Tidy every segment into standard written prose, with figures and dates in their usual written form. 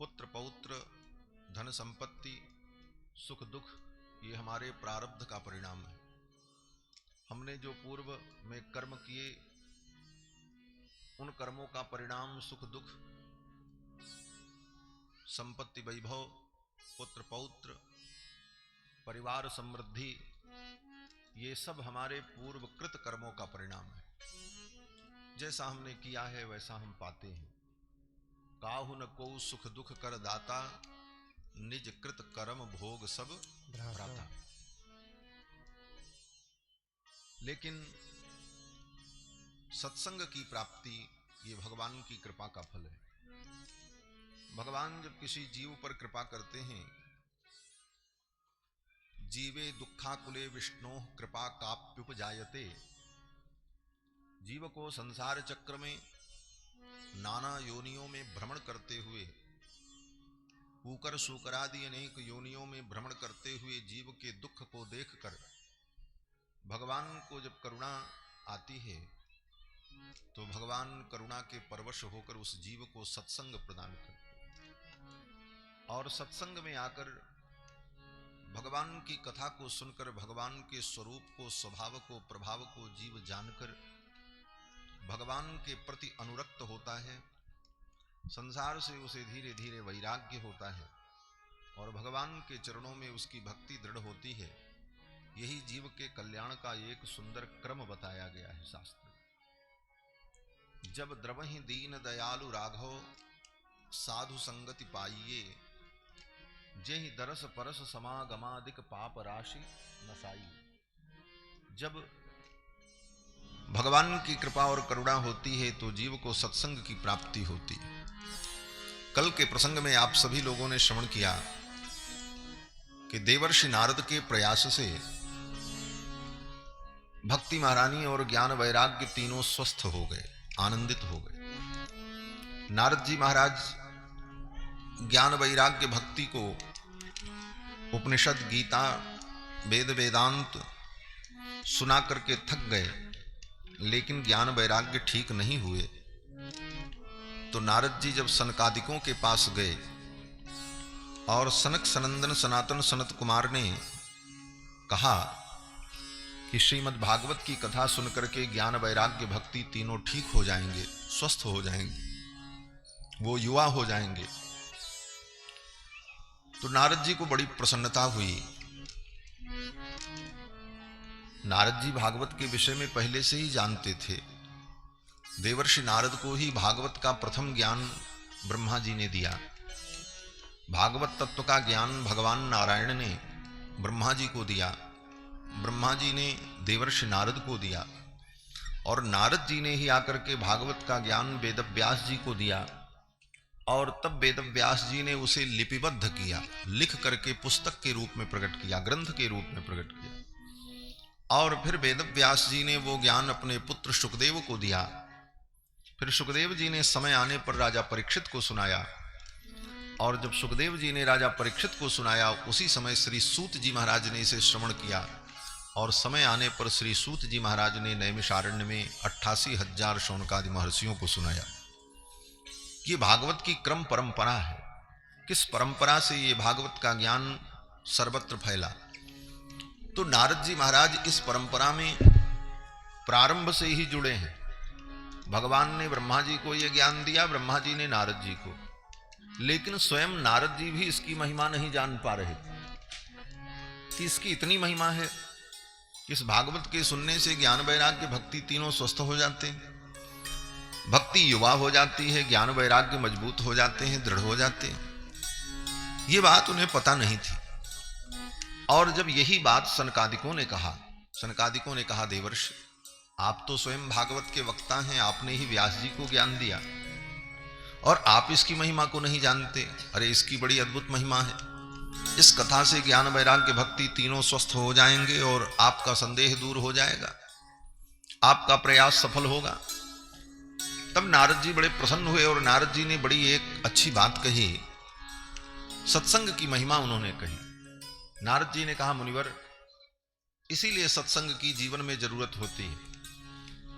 पुत्र पौत्र धन संपत्ति सुख दुख ये हमारे प्रारब्ध का परिणाम है। हमने जो पूर्व में कर्म किए उन कर्मों का परिणाम सुख दुख, संपत्ति वैभव, पुत्र पौत्र, परिवार समृद्धि, ये सब हमारे पूर्वकृत कर्मों का परिणाम है। जैसा हमने किया है वैसा हम पाते हैं। काहु न को सुख दुख कर दाता, निज कृत कर्म भोग सब भ्राता। लेकिन सत्संग की प्राप्ति ये भगवान की कृपा का फल है। भगवान जब किसी जीव पर कृपा करते हैं, जीवे दुखाकुले विष्णु कृपा काप्युपजायते, जीव को संसार चक्र में नाना योनियों में भ्रमण करते हुए, ऊकर सूकरादि अनेक योनियों में भ्रमण करते हुए जीव के दुख को देखकर भगवान को जब करुणा आती है तो भगवान करुणा के परवश होकर उस जीव को सत्संग प्रदान करते, और सत्संग में आकर भगवान की कथा को सुनकर भगवान के स्वरूप को, स्वभाव को, प्रभाव को जीव जानकर भगवान के प्रति अनुरक्त होता है। संसार से उसे धीरे धीरे वैराग्य होता है और भगवान के चरणों में उसकी भक्ति दृढ़ होती है। यही जीव के कल्याण का एक सुंदर क्रम बताया गया है शास्त्र। जब द्रवहि दीन दयालु राघव, साधु संगति पाइये, जेहि दरस परस समागमादिक पाप राशि नसाई। जब भगवान की कृपा और करुणा होती है तो जीव को सत्संग की प्राप्ति होती है। कल के प्रसंग में आप सभी लोगों ने श्रवण किया कि देवर्षि नारद के प्रयास से भक्ति महारानी और ज्ञान वैराग्य तीनों स्वस्थ हो गए, आनंदित हो गए। नारद जी महाराज ज्ञान वैराग्य भक्ति को उपनिषद, गीता, वेद वेदांत सुना करके थक गए, लेकिन ज्ञान वैराग्य ठीक नहीं हुए। तो नारद जी जब सनकादिकों के पास गए और सनक सनंदन सनातन सनत कुमार ने कहा कि श्रीमद् भागवत की कथा सुनकर के ज्ञान वैराग्य भक्ति तीनों ठीक हो जाएंगे, स्वस्थ हो जाएंगे, वो युवा हो जाएंगे, तो नारद जी को बड़ी प्रसन्नता हुई। नारद जी भागवत के विषय में पहले से ही जानते थे। देवर्षि नारद को ही भागवत का प्रथम ज्ञान ब्रह्मा जी ने दिया। भागवत तत्व का ज्ञान भगवान नारायण ने ब्रह्मा जी को दिया, ब्रह्मा जी ने देवर्षि नारद को दिया, और नारद जी ने ही आकर के भागवत का ज्ञान वेदव्यास जी को दिया, और तब वेदव्यास जी ने उसे लिपिबद्ध किया, लिख करके पुस्तक के रूप में प्रकट किया, ग्रंथ के रूप में प्रकट किया। और फिर वेदव्यास जी ने वो ज्ञान अपने पुत्र शुकदेव को दिया। फिर शुकदेव जी ने समय आने पर राजा परीक्षित को सुनाया, और जब सुखदेव जी ने राजा परीक्षित को सुनाया उसी समय श्री सूत जी महाराज ने इसे श्रवण किया, और समय आने पर श्री सूत जी महाराज ने नैमिषारण्य में 88,000 शौनकादि महर्षियों को सुनाया। ये भागवत की क्रम परंपरा है। किस परंपरा से ये भागवत का ज्ञान सर्वत्र फैला? तो नारद जी महाराज इस परंपरा में प्रारंभ से ही जुड़े हैं। भगवान ने ब्रह्मा जी को यह ज्ञान दिया, ब्रह्मा जी ने नारद जी को, लेकिन स्वयं नारद जी भी इसकी महिमा नहीं जान पा रहे कि इसकी इतनी महिमा है। इस भागवत के सुनने से ज्ञान वैराग्य भक्ति तीनों स्वस्थ हो जाते हैं, भक्ति युवा हो जाती है, ज्ञान वैराग्य मजबूत हो जाते हैं, दृढ़ हो जाते हैं। ये बात उन्हें पता नहीं थी। और जब यही बात सनकादिकों ने कहा, सनकादिकों ने कहा, देवर्षि आप तो स्वयं भागवत के वक्ता हैं, आपने ही व्यास जी को ज्ञान दिया और आप इसकी महिमा को नहीं जानते। अरे इसकी बड़ी अद्भुत महिमा है। इस कथा से ज्ञान वैराग्य भक्ति तीनों स्वस्थ हो जाएंगे और आपका संदेह दूर हो जाएगा, आपका प्रयास सफल होगा। तब नारद जी बड़े प्रसन्न हुए और नारद जी ने बड़ी एक अच्छी बात कही, सत्संग की महिमा उन्होंने कही। नारद जी ने कहा, मुनिवर इसीलिए सत्संग की जीवन में जरूरत होती है।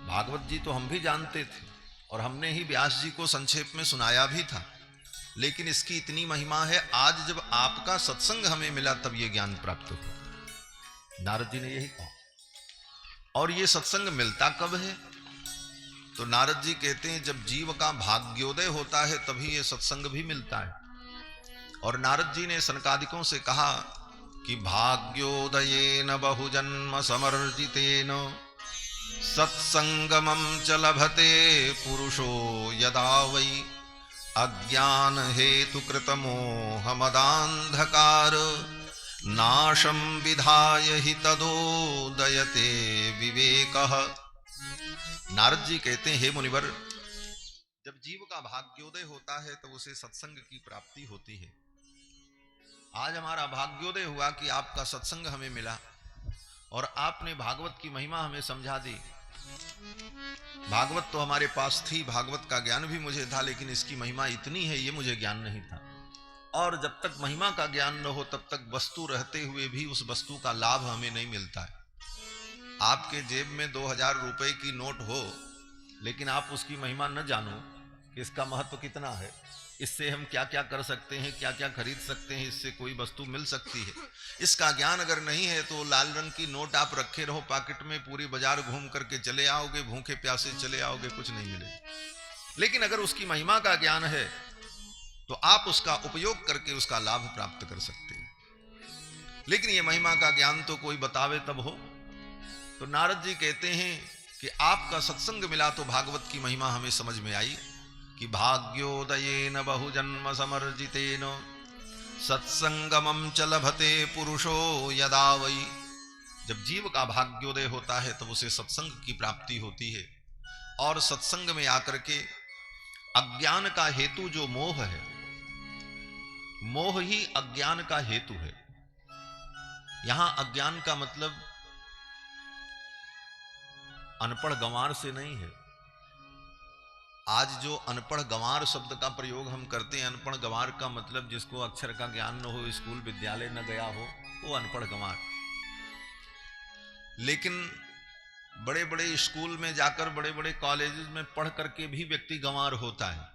भागवत जी तो हम भी जानते थे और हमने ही व्यास जी को संक्षेप में सुनाया भी था, लेकिन इसकी इतनी महिमा है, आज जब आपका सत्संग हमें मिला तब ये ज्ञान प्राप्त हुआ। नारद जी ने यही कहा। और ये सत्संग मिलता कब है? तो नारद जी कहते हैं जब जीव का भाग्योदय होता है तभी ये सत्संग भी मिलता है। और नारद जी ने सनकादिकों से कहा कि भाग्योदयेन बहुजन्म समर्जितेन सत्संगमं च लभते पुरुषो यदा वै अज्ञान हेतु कृत मोह मदांधकार नाशं विधाय हि तदोदयते विवेकः। नारद जी कहते हैं, हे मुनिवर, जब जीव का भाग्योदय होता है तो उसे सत्संग की प्राप्ति होती है। आज हमारा भाग्योदय हुआ कि आपका सत्संग हमें मिला और आपने भागवत की महिमा हमें समझा दी। भागवत तो हमारे पास थी, भागवत का ज्ञान भी मुझे था, लेकिन इसकी महिमा इतनी है ये मुझे ज्ञान नहीं था। और जब तक महिमा का ज्ञान न हो तब तक वस्तु रहते हुए भी उस वस्तु का लाभ हमें नहीं मिलता है। आपके जेब में 2000 रुपए की नोट हो, लेकिन आप उसकी महिमा न जानो कि इसका महत्व कितना है, इससे हम क्या क्या कर सकते हैं, क्या क्या खरीद सकते हैं, इससे कोई वस्तु मिल सकती है, इसका ज्ञान अगर नहीं है तो लाल रंग की नोट आप रखे रहो पॉकेट में, पूरी बाजार घूम करके चले आओगे, भूखे प्यासे चले आओगे, कुछ नहीं मिलेगा। लेकिन अगर उसकी महिमा का ज्ञान है तो आप उसका उपयोग करके उसका लाभ प्राप्त कर सकते हैं। लेकिन ये महिमा का ज्ञान तो कोई बतावे तब हो। तो नारद जी कहते हैं कि आपका सत्संग मिला तो भागवत की महिमा हमें समझ में आई कि भाग्योदयेन बहुजन्म समर्जितेन सत्संगमं च लभते पुरुषो यदा वै। जब जीव का भाग्योदय होता है तब उसे सत्संग की प्राप्ति होती है। और सत्संग में आकर के अज्ञान का हेतु जो मोह है, मोह ही अज्ञान का हेतु है। यहां अज्ञान का मतलब अनपढ़ गंवार से नहीं है। आज जो अनपढ़ गंवार शब्द का प्रयोग हम करते हैं, अनपढ़ गंवार का मतलब जिसको अक्षर का ज्ञान न हो, स्कूल विद्यालय न गया हो, वो अनपढ़ गंवार। लेकिन बड़े बड़े स्कूल में जाकर, बड़े बड़े कॉलेजेस में पढ़ करके भी व्यक्ति गंवार होता है,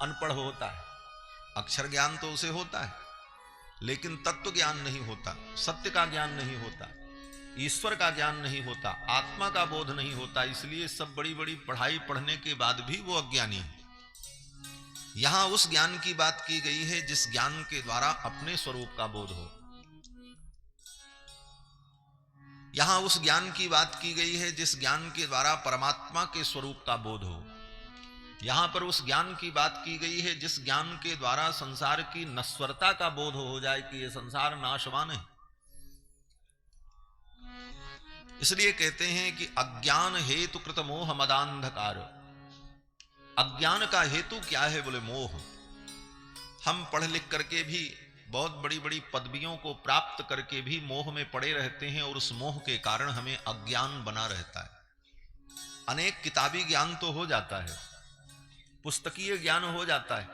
अनपढ़ होता है। अक्षर ज्ञान तो उसे होता है, लेकिन तत्व ज्ञान नहीं होता, सत्य का ज्ञान नहीं होता, ईश्वर का ज्ञान नहीं होता, आत्मा का बोध नहीं होता। इसलिए सब बड़ी बड़ी पढ़ाई पढ़ने के बाद भी वो अज्ञानी है। यहां उस ज्ञान की बात की गई है जिस ज्ञान के द्वारा अपने स्वरूप का बोध हो। यहां उस ज्ञान की बात की गई है जिस ज्ञान के द्वारा परमात्मा के स्वरूप का बोध हो। यहां पर उस ज्ञान की बात की गई है जिस ज्ञान के द्वारा संसार की नश्वरता का बोध हो जाए कि यह संसार नाशवान है। इसलिए कहते हैं कि अज्ञान हेतु कृत मोह मदांधकार। अज्ञान का हेतु क्या है? बोले मोह। हम पढ़ लिख करके भी, बहुत बड़ी बड़ी पदवियों को प्राप्त करके भी मोह में पड़े रहते हैं और उस मोह के कारण हमें अज्ञान बना रहता है। अनेक किताबी ज्ञान तो हो जाता है, पुस्तकीय ज्ञान हो जाता है,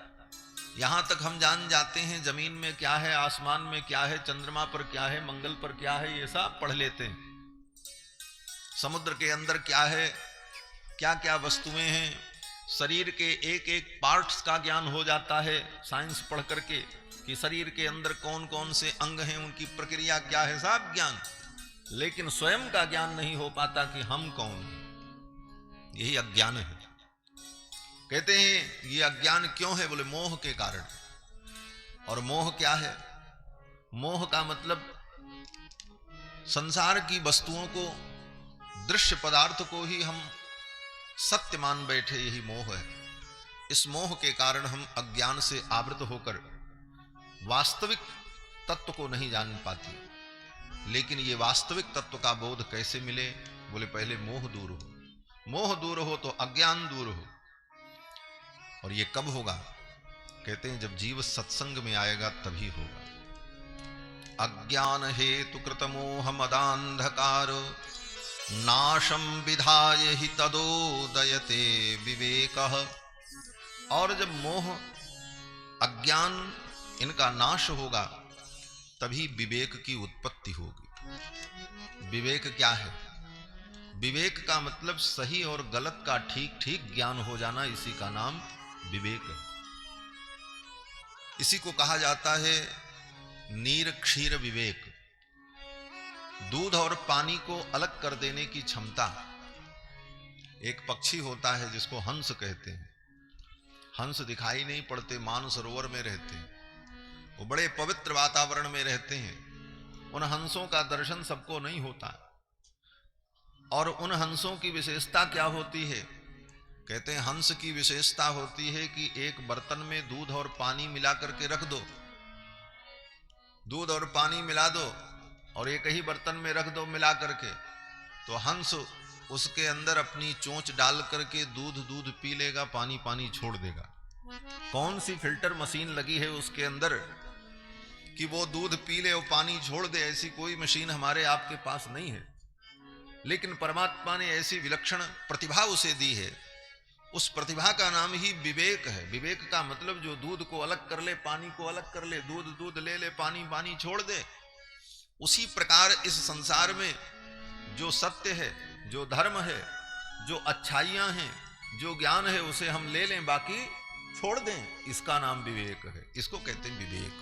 यहां तक हम जान जाते हैं जमीन में क्या है, आसमान में क्या है, चंद्रमा पर क्या है, मंगल पर क्या है, ये सब पढ़ लेते हैं। समुद्र के अंदर क्या है, क्या क्या वस्तुएं हैं, शरीर के एक एक पार्ट्स का ज्ञान हो जाता है साइंस पढ़ करके कि शरीर के अंदर कौन कौन से अंग हैं, उनकी प्रक्रिया क्या है, सब ज्ञान। लेकिन स्वयं का ज्ञान नहीं हो पाता कि हम कौन हैं। यही अज्ञान है। कहते हैं ये अज्ञान क्यों है? बोले मोह के कारण। और मोह क्या है? मोह का मतलब संसार की वस्तुओं को, दृश्य पदार्थ को ही हम सत्य मान बैठे, यही मोह है। इस मोह के कारण हम अज्ञान से आवृत होकर वास्तविक तत्व को नहीं जान पाते। लेकिन ये वास्तविक तत्व का बोध कैसे मिले? बोले पहले मोह दूर हो। मोह दूर हो तो अज्ञान दूर हो। और ये कब होगा? कहते हैं जब जीव सत्संग में आएगा तभी होगा। अज्ञान हेतु कृत मोह मदांधकार नाशम विधाय हि तदोदयते विवेकः। और जब मोह, अज्ञान इनका नाश होगा तभी विवेक की उत्पत्ति होगी। विवेक क्या है? विवेक का मतलब सही और गलत का ठीक ठीक ज्ञान हो जाना, इसी का नाम विवेक है। इसी को कहा जाता है नीर क्षीर विवेक। दूध और पानी को अलग कर देने की क्षमता। एक पक्षी होता है जिसको हंस कहते हैं। हंस दिखाई नहीं पड़ते, मानसरोवर में रहते हैं, वो बड़े पवित्र वातावरण में रहते हैं। उन हंसों का दर्शन सबको नहीं होता। और उन हंसों की विशेषता क्या होती है? कहते हैं हंस की विशेषता होती है कि एक बर्तन में दूध और पानी मिला करके रख दो, दूध और पानी मिला दो और एक ही बर्तन में रख दो मिला करके, तो हंस उसके अंदर अपनी चोंच डाल करके दूध पी लेगा, पानी पानी छोड़ देगा। कौन सी फिल्टर मशीन लगी है उसके अंदर कि वो दूध पी ले और पानी छोड़ दे? ऐसी कोई मशीन हमारे आपके पास नहीं है। लेकिन परमात्मा ने ऐसी विलक्षण प्रतिभा उसे दी है। उस प्रतिभा का नाम ही विवेक है। विवेक का मतलब जो दूध को अलग कर ले, पानी को अलग कर ले, दूध ले ले, पानी पानी छोड़ दे। उसी प्रकार इस संसार में जो सत्य है, जो धर्म है, जो अच्छाइयां हैं, जो ज्ञान है, उसे हम ले लें, बाकी छोड़ दें। इसका नाम विवेक है। इसको कहते हैं विवेक।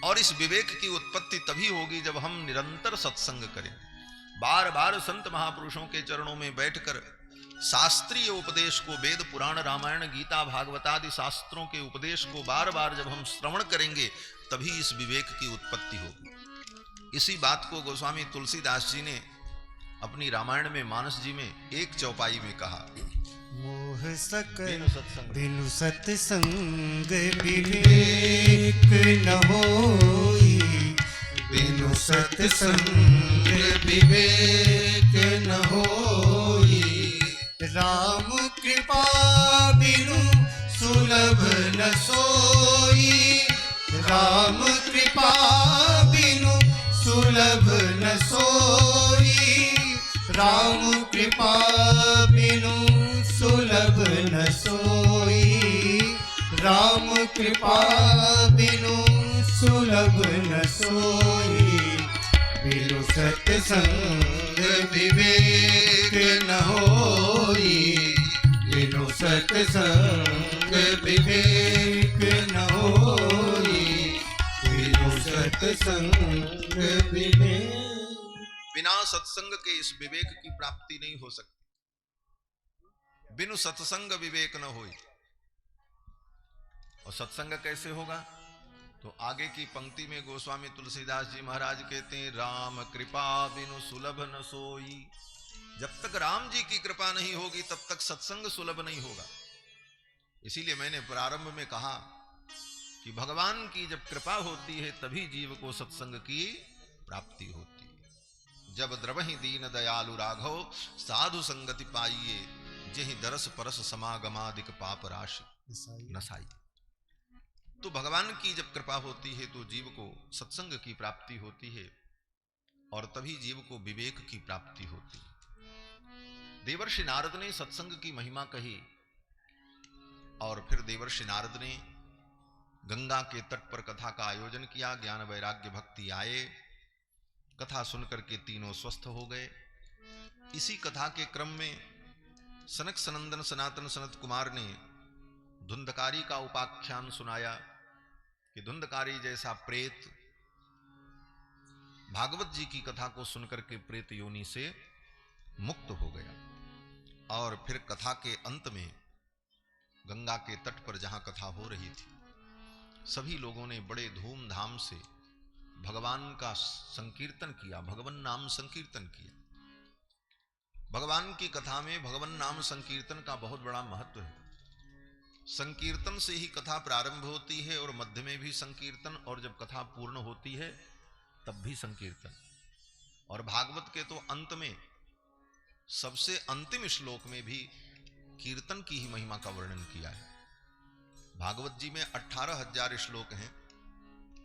और इस विवेक की उत्पत्ति तभी होगी जब हम निरंतर सत्संग करें, बार बार संत महापुरुषों के चरणों में बैठकर शास्त्रीय उपदेश को, वेद पुराण रामायण गीता भागवत आदि शास्त्रों के उपदेश को बार बार जब हम श्रवण करेंगे, तभी इस विवेक की उत्पत्ति होगी। इसी बात को गोस्वामी तुलसीदास जी ने अपनी रामायण में मानस जी में एक चौपाई में कहा, मोह बिनु सत्संग विवेक न होई, बिनु सत्संग विवेक न होई, राम कृपा बिनु सुलभ न सोई, राम कृपा बिनु सुलभ न सोई, राम कृपा बिनु सुलभ न सोई, राम कृपा बिनु सुलभ न सोई, बिनु सत्संग विवेक न होई, बिनु सत्संग विवेक न होई, बिनु सत्संग विवेक। बिना सत्संग के इस विवेक की प्राप्ति नहीं हो सकती। बिनु सत्संग विवेक न होई। और सत्संग कैसे होगा? तो आगे की पंक्ति में गोस्वामी तुलसीदास जी महाराज कहते हैं, राम कृपा बिनु सुलभ न सोई। जब तक राम जी की कृपा नहीं होगी तब तक सत्संग सुलभ नहीं होगा। इसीलिए मैंने प्रारंभ में कहा कि भगवान की जब कृपा होती है तभी जीव को सत्संग की प्राप्ति होती है। जब द्रवहि दीन दयालु राघव, साधु संगति पाइए, जेहि दरस परस समागमादिक पाप राशि नसाई। तो भगवान की जब कृपा होती है तो जीव को सत्संग की प्राप्ति होती है और तभी जीव को विवेक की प्राप्ति होती है। देवर्षि नारद ने सत्संग की महिमा कही और फिर देवर्षि नारद ने गंगा के तट पर कथा का आयोजन किया। ज्ञान वैराग्य भक्ति आए, कथा सुनकर के तीनों स्वस्थ हो गए। इसी कथा के क्रम में सनक सनंदन सनातन सनत कुमार ने धुंधकारी का उपाख्यान सुनाया कि धुंधकारी जैसा प्रेत भागवत जी की कथा को सुनकर के प्रेत योनि से मुक्त हो गया। और फिर कथा के अंत में गंगा के तट पर जहां कथा हो रही थी, सभी लोगों ने बड़े धूमधाम से भगवान का संकीर्तन किया, भगवान नाम संकीर्तन किया। भगवान की कथा में भगवान नाम संकीर्तन का बहुत बड़ा महत्व है। संकीर्तन से ही कथा प्रारंभ होती है और मध्य में भी संकीर्तन, और जब कथा पूर्ण होती है तब भी संकीर्तन। और भागवत के तो अंत में सबसे अंतिम श्लोक में भी कीर्तन की ही महिमा का वर्णन किया है। भागवत जी में 18,000 श्लोक हैं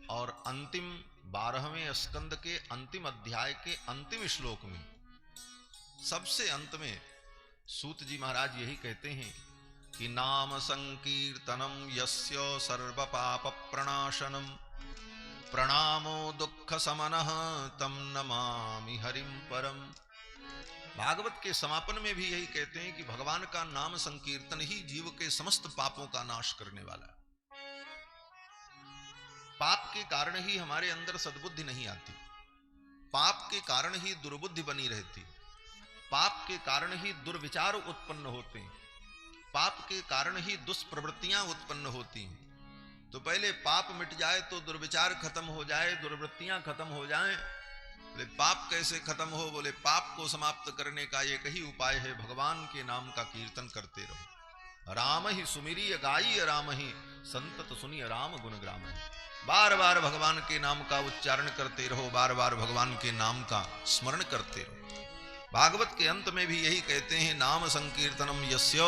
और अंतिम 12वें स्कंद के अंतिम अध्याय के अंतिम श्लोक में सबसे अंत में सूत जी महाराज यही कहते हैं कि नाम संकीर्तनम यस्य सर्व पाप प्रणाशनम प्रणामो दुख समनः तम नमामि हरिम परम। भागवत के समापन में भी यही कहते हैं कि भगवान का नाम संकीर्तन ही जीव के समस्त पापों का नाश करने वाला है। पाप के कारण ही हमारे अंदर सद्बुद्धि नहीं आती, पाप के कारण ही दुर्बुद्धि बनी रहती, पाप के कारण ही दुर्विचार उत्पन्न होते हैं, पाप के कारण ही दुष्प्रवृत्तियां उत्पन्न होती हैं। तो पहले पाप मिट जाए तो दुर्विचार खत्म हो जाए, दुर्वृत्तियां खत्म हो जाएं। बोले पाप कैसे खत्म हो? बोले पाप को समाप्त करने का एक ही उपाय है, भगवान के नाम का कीर्तन करते रहो। राम ही सुमिरिय गाई राम ही संतत सुनिय राम गुण ग्राम। बार बार भगवान के नाम का उच्चारण करते रहो, बार बार भगवान के नाम का स्मरण करते रहो। भागवत के अंत में भी यही कहते हैं, नाम संकीर्तनम यस्य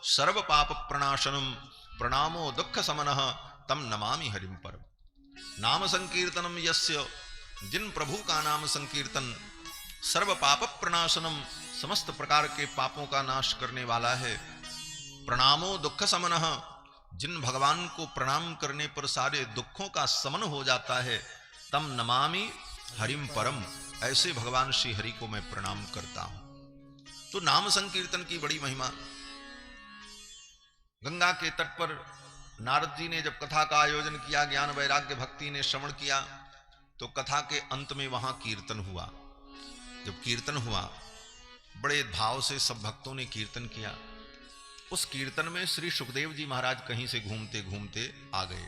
सर्व पाप प्रणाशनम प्रणामो दुख समनः तम नमामि हरिम परम। नाम संकीर्तनम यस्य, जिन प्रभु का नाम संकीर्तन सर्व पाप प्रणाशनम, समस्त प्रकार के पापों का नाश करने वाला है। प्रणामो दुख समनः, जिन भगवान को प्रणाम करने पर सारे दुखों का समन हो जाता है। तम नमामि हरिम परम, ऐसे भगवान श्री हरि को मैं प्रणाम करता हूं। तो नाम संकीर्तन की बड़ी महिमा। गंगा के तट पर नारद जी ने जब कथा का आयोजन किया, ज्ञान वैराग्य भक्ति ने श्रवण किया, तो कथा के अंत में वहां कीर्तन हुआ। जब कीर्तन हुआ, बड़े भाव से सब भक्तों ने कीर्तन किया। उस कीर्तन में श्री सुखदेव जी महाराज कहीं से घूमते घूमते आ गए।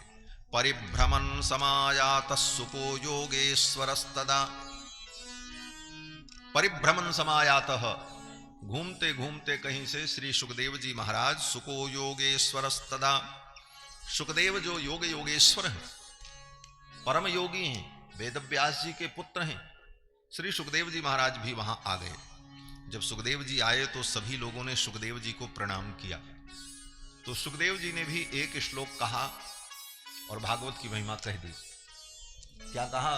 परिभ्रमण समायातः सुको योगेश्वरस्तदा, परिभ्रमण समायातः, घूमते घूमते कहीं से श्री सुखदेव जी महाराज सुको योगेश्वरस्तदा, सुखदेव जो योग योगेश्वर हैं, परम योगी हैं, वेदव्यास जी के पुत्र हैं, श्री सुखदेव जी महाराज भी वहां आ गए। जब सुखदेव जी आए तो सभी लोगों ने सुखदेव जी को प्रणाम किया। तो सुखदेव जी ने भी एक श्लोक कहा और भागवत की महिमा कह दी। क्या कहा?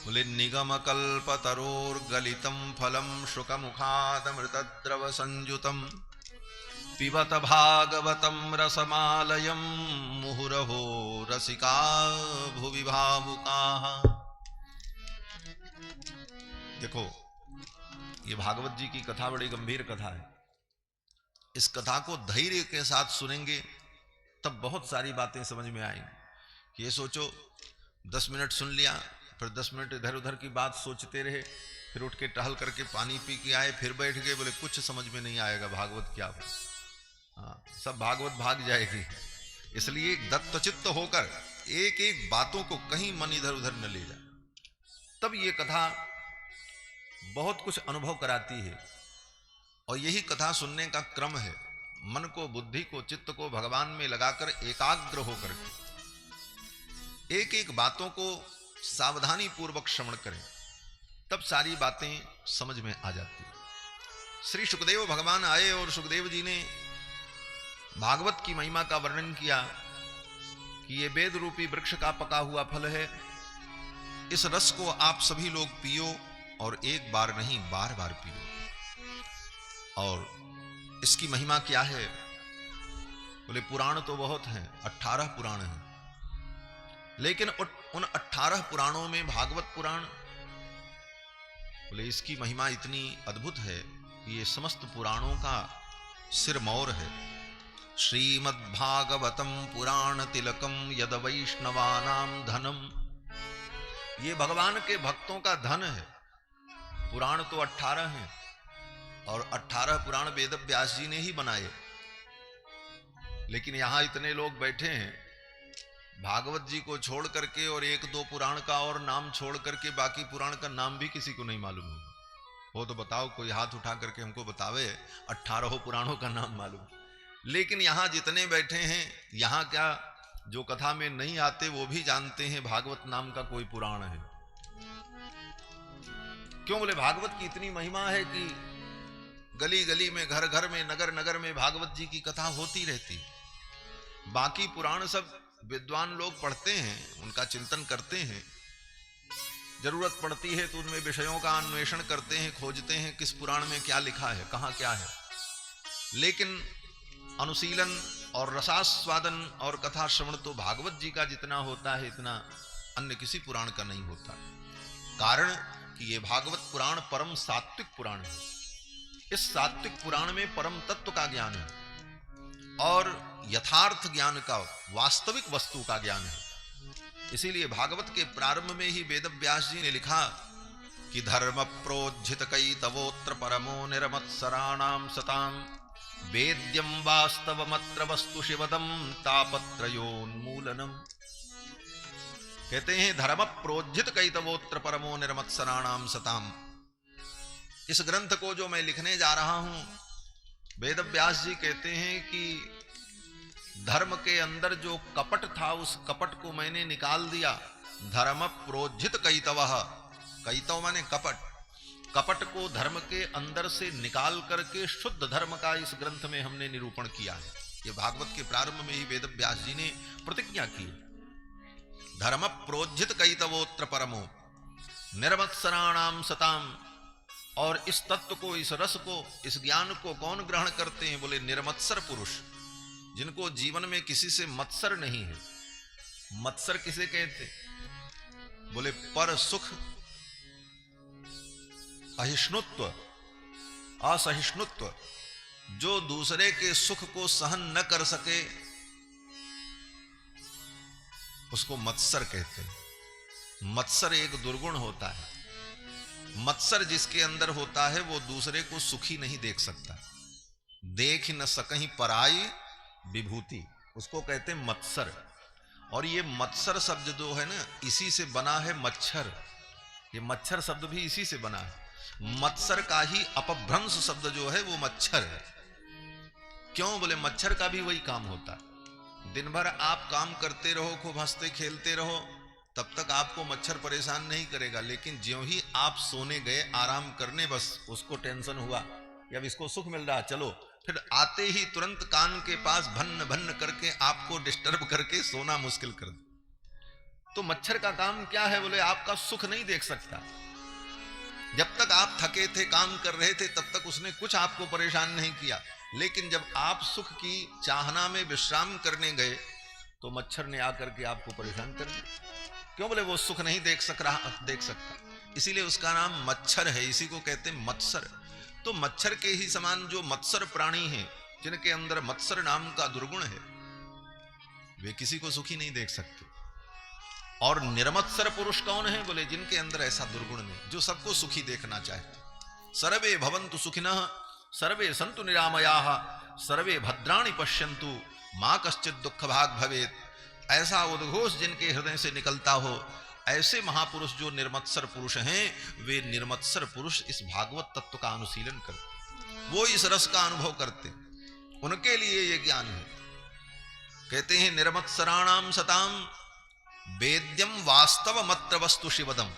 बोले, निगम कल्पतरोर गलितम फलम शुकमुखादमृतद्रव संयुतम पिबत भागवतम रसमालयम मुहुरहो रसिका भुवि भावुकाः। देखो, ये भागवत जी की कथा बड़ी गंभीर कथा है। इस कथा को धैर्य के साथ सुनेंगे तब बहुत सारी बातें समझ में आएंगी। ये सोचो 10 मिनट सुन लिया, फिर 10 मिनट इधर उधर की बात सोचते रहे, फिर उठ के टहल करके पानी पी के आए, फिर बैठ गए, बोले कुछ समझ में नहीं आएगा भागवत क्या हो। हाँ, सब भागवत भाग जाएगी। इसलिए दत्तचित्त होकर एक एक बातों को कहीं मन इधर उधर न ले जाए, तब ये कथा बहुत कुछ अनुभव कराती है। और यही कथा सुनने का क्रम है। मन को, बुद्धि को, चित्त को भगवान में लगाकर एकाग्र होकर के एक एक बातों को सावधानी पूर्वक श्रवण करें, तब सारी बातें समझ में आ जाती है। श्री सुखदेव भगवान आए और सुखदेव जी ने भागवत की महिमा का वर्णन किया कि ये वेद रूपी वृक्ष का पका हुआ फल है, इस रस को आप सभी लोग पियो और एक बार नहीं बार बार पियो। और इसकी महिमा क्या है? बोले पुराण तो बहुत हैं, 18 पुराण हैं, लेकिन उन 18 पुराणों में भागवत पुराण, बोले इसकी महिमा इतनी अद्भुत है कि ये समस्त पुराणों का सिरमौर है। श्रीमद्भागवतम पुराण तिलकम यद वैष्णवानाम धनम, ये भगवान के भक्तों का धन है। पुराण तो 18 हैं और 18 पुराण वेद व्यास जी ने ही बनाए, लेकिन यहां इतने लोग बैठे हैं, भागवत जी को छोड़ करके और 1-2 पुराण का और नाम छोड़ करके बाकी पुराण का नाम भी किसी को नहीं मालूम होगा। वो तो बताओ, कोई हाथ उठा करके हमको बतावे 18 पुराणों का नाम मालूम। लेकिन यहां जितने बैठे हैं, यहां क्या जो कथा में नहीं आते वो भी जानते हैं भागवत नाम का कोई पुराण है। क्यों? बोले भागवत की इतनी महिमा है कि गली गली में, घर घर में, नगर नगर में भागवत जी की कथा होती रहती। बाकी पुराण सब विद्वान लोग पढ़ते हैं, उनका चिंतन करते हैं, जरूरत पड़ती है तो उनमें विषयों का अन्वेषण करते हैं, खोजते हैं किस पुराण में क्या लिखा है, कहां क्या है। लेकिन अनुशीलन और रसास्वादन और कथा श्रवण तो भागवत जी का जितना होता है, इतना अन्य किसी पुराण का नहीं होता। कारण कि ये भागवत पुराण परम सात्विक पुराण है। इस सात्विक पुराण में परम तत्व का ज्ञान है और यथार्थ ज्ञान का, वास्तविक वस्तु का ज्ञान है। इसीलिए भागवत के प्रारंभ में ही वेद व्यास जी ने लिखा कि धर्म प्रोज्झित कई तवोत्र परमो निरमत्सराणाम सताम वेद्यम वास्तवमत्र वस्तु शिवदम तापत्रयोन्मूलनम। कहते हैं धर्म प्रोज्झित कई तवोत्र परमो निरमत्सराणाम सताम। इस ग्रंथ को जो मैं लिखने जा रहा हूं, वेद व्यास जी कहते हैं कि धर्म के अंदर जो कपट था उस कपट को मैंने निकाल दिया। धर्म प्रोज्झित कैतवः, कैतव माने कपट, कपट को धर्म के अंदर से निकाल करके शुद्ध धर्म का इस ग्रंथ में हमने निरूपण किया है। ये भागवत के प्रारंभ में ही वेद व्यास जी ने प्रतिज्ञा की। धर्म प्रोज्झित कैतवोत्र परमो निर्मत्सराणाम सताम। और इस तत्व को, इस रस को, इस ज्ञान को कौन ग्रहण करते हैं? बोले निर्मत्सर पुरुष, जिनको जीवन में किसी से मत्सर नहीं है। मत्सर किसे कहते? बोले पर सुख, अहिष्णुत्व, असहिष्णुत्व, जो दूसरे के सुख को सहन न कर सके उसको मत्सर कहते हैं। मत्सर एक दुर्गुण होता है। मत्सर जिसके अंदर होता है वो दूसरे को सुखी नहीं देख सकता। देख न सकहीं पराई विभूति, उसको कहते हैं मत्सर। और ये मत्सर शब्द जो है ना, इसी से बना है मच्छर। ये मच्छर शब्द भी इसी से बना है। मत्सर का ही अपभ्रंश शब्द जो है वो मच्छर है। क्यों? बोले मच्छर का भी वही काम होता है। दिन भर आप काम करते रहो, खूब हंसते खेलते रहो, तब तक आपको मच्छर परेशान नहीं करेगा। लेकिन ज्यों ही आप सोने गए आराम करने, बस उसको टेंशन हुआ कि अब इसको सुख मिल रहा, चलो, फिर आते ही तुरंत कान के पास भन्न भन्न करके आपको डिस्टर्ब करके सोना मुश्किल कर दे। तो मच्छर का काम क्या है? बोले आपका सुख नहीं देख सकता। जब तक आप थके थे, काम कर रहे थे, तब तक उसने कुछ आपको परेशान नहीं किया। लेकिन जब आप सुख की चाहना में विश्राम करने गए तो मच्छर ने आकर के आपको परेशान कर दिया। क्यों? बोले वो सुख नहीं देख सकता, इसीलिए उसका नाम मच्छर है। इसी को कहते हैं मत्सर। तो मच्छर के ही समान जो मत्सर प्राणी हैं, जिनके अंदर मत्सर नाम का दुर्गुण है, वे किसी को सुखी नहीं देख सकते। और निर्मत्सर पुरुष कौन है? बोले जिनके अंदर ऐसा दुर्गुण नहीं, जो सबको सुखी देखना चाहते। सर्वे भवन्तु सुखिनः सर्वे सन्तु निरामयाः सर्वे भद्राणि पश्यन्तु मां कश्चित् दुःख भाग भवेत्। ऐसा उद्घोष जिनके हृदय से निकलता हो, ऐसे महापुरुष जो निर्मत्सर पुरुष हैं, वे निर्मत्सर पुरुष इस भागवत तत्व का अनुशीलन करते, वो इस रस का अनुभव करते, उनके लिए ये ज्ञान है। कहते हैं निर्मत्सराणाम सताम वेद्यम वास्तव मत्र वस्तु शिवदम।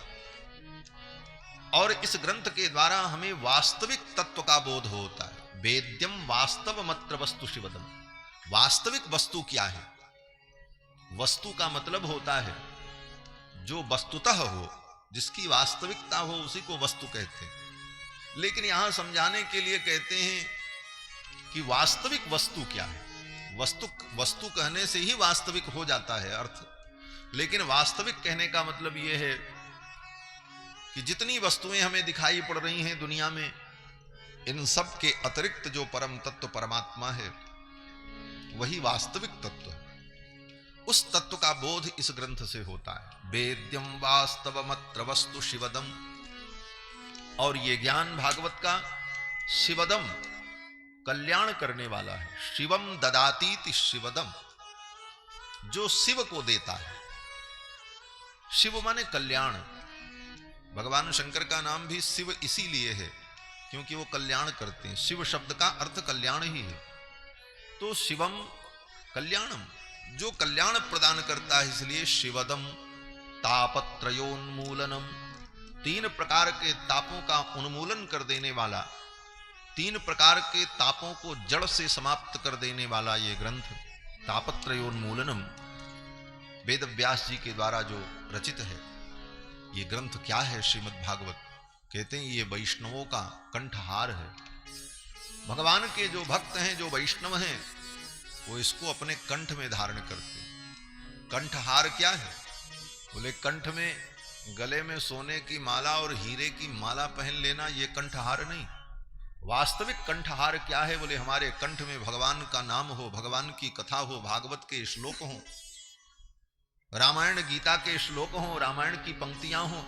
और इस ग्रंथ के द्वारा हमें वास्तविक तत्व का बोध होता है। वेद्यम वास्तव मत्र वस्तु शिवदम। वास्तविक वस्तु क्या है? वस्तु का मतलब होता है जो वस्तुतः हो, जिसकी वास्तविकता हो, उसी को वस्तु कहते हैं। लेकिन यहां समझाने के लिए कहते हैं कि वास्तविक वस्तु क्या है। वस्तु कहने से ही वास्तविक हो जाता है अर्थ। लेकिन वास्तविक कहने का मतलब यह है कि जितनी वस्तुएं हमें दिखाई पड़ रही हैं दुनिया में, इन सब के अतिरिक्त जो परम तत्व परमात्मा है, वही वास्तविक तत्व है। उस तत्व का बोध इस ग्रंथ से होता है। वेद्यम वास्तवमत्र वस्तु शिवदम। और ये ज्ञान भागवत का शिवदम, कल्याण करने वाला है। शिवम ददातीति शिवदम, जो शिव को देता है। शिव माने कल्याण। भगवान शंकर का नाम भी शिव इसीलिए है क्योंकि वो कल्याण करते हैं। शिव शब्द का अर्थ कल्याण ही है। तो शिवम कल्याणम, जो कल्याण प्रदान करता है, इसलिए शिवदम। तापत्रयोन्मूलनम, 3 प्रकार के तापों का उन्मूलन कर देने वाला, 3 प्रकार के तापों को जड़ से समाप्त कर देने वाला ये ग्रंथ तापत्रयोन्मूलनम वेद व्यास जी के द्वारा जो रचित है। ये ग्रंथ क्या है? श्रीमद् भागवत। कहते हैं ये वैष्णवों का कंठहार है। भगवान के जो भक्त हैं, जो वैष्णव हैं, वो इसको अपने कंठ में धारण करते हैं। कंठहार क्या है? बोले कंठ में, गले में सोने की माला और हीरे की माला पहन लेना, ये कंठहार नहीं। वास्तविक कंठहार क्या है? बोले हमारे कंठ में भगवान का नाम हो, भगवान की कथा हो, भागवत के श्लोक हो। रामायण गीता के श्लोक हों, रामायण की पंक्तियां हों,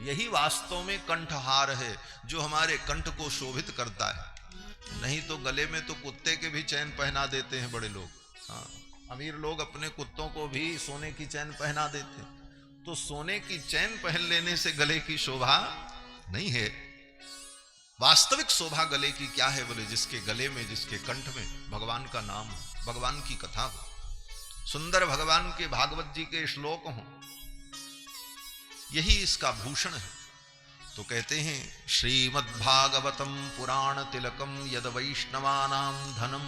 यही वास्तव में कंठहार है जो हमारे कंठ को शोभित करता है। नहीं तो गले में तो कुत्ते के भी चैन पहना देते हैं बड़े लोग। हाँ, अमीर लोग अपने कुत्तों को भी सोने की चैन पहना देते हैं। तो सोने की चैन पहन लेने से गले की शोभा नहीं है। वास्तविक शोभा गले की क्या है बोले, जिसके गले में, जिसके कंठ में भगवान का नाम हो, भगवान की कथा हो, सुंदर भगवान के भागवत जी के श्लोक हों, यही इसका भूषण है। तो कहते हैं श्रीमद्भागवतम पुराण तिलकम यद वैष्णवानाम धनम,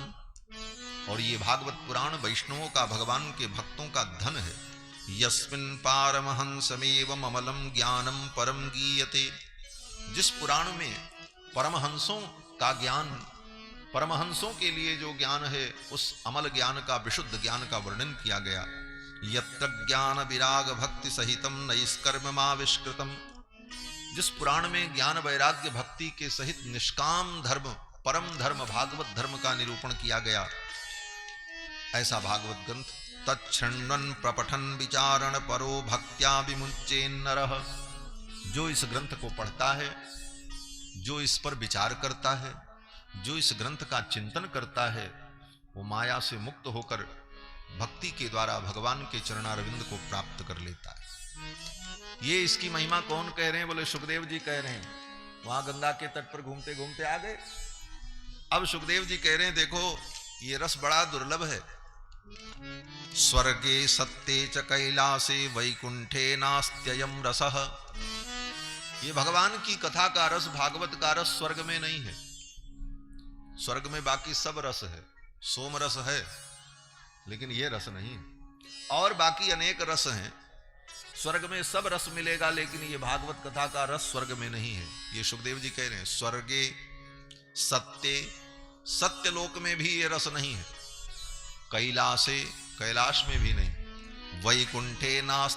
और ये भागवत पुराण वैष्णवों का, भगवान के भक्तों का धन है। यस्मिन् पारमहंसमेवम् अमलम ज्ञानम परम गीयते, जिस पुराण में परमहंसों का ज्ञान, परमहंसों के लिए जो ज्ञान है, उस अमल ज्ञान का, विशुद्ध ज्ञान का वर्णन किया गया। यत्र ज्ञान विराग भक्ति सहितम नैष्कर्म्यमाविष्कृतम, जिस पुराण में ज्ञान वैराग्य भक्ति के सहित निष्काम धर्म, परम धर्म, भागवत धर्म का निरूपण किया गया, ऐसा भागवत ग्रंथ तच्छृण्वन् प्रपठन् विचारण परो भक्त्या विमुच्येन्नरः, जो इस ग्रंथ को पढ़ता है, जो इस पर विचार करता है, जो इस ग्रंथ का चिंतन करता है, वो माया से मुक्त होकर भक्ति के द्वारा भगवान के चरणारविंद को प्राप्त कर लेता है। ये इसकी महिमा कौन कह रहे हैं बोले, सुखदेव जी कह रहे हैं। वहां गंगा के तट पर घूमते घूमते आ गए। अब सुखदेव जी कह रहे हैं देखो ये रस बड़ा दुर्लभ है। स्वर्गे सत्ते च कैलासे वैकुंठे नास्त्ययम रसः, ये भगवान की कथा का रस, भागवत का रस स्वर्ग में नहीं है। स्वर्ग में बाकी सब रस है, सोम रस है, लेकिन ये रस नहीं। और बाकी अनेक रस हैं, स्वर्ग में सब रस मिलेगा, लेकिन ये भागवत कथा का रस स्वर्ग में नहीं है। ये सुखदेव जी कह रहे हैं स्वर्गे सत्य, सत्य लोक में भी ये रस नहीं है, कैलासे, कैलाश में भी नहीं, वैकुंठे नास्ति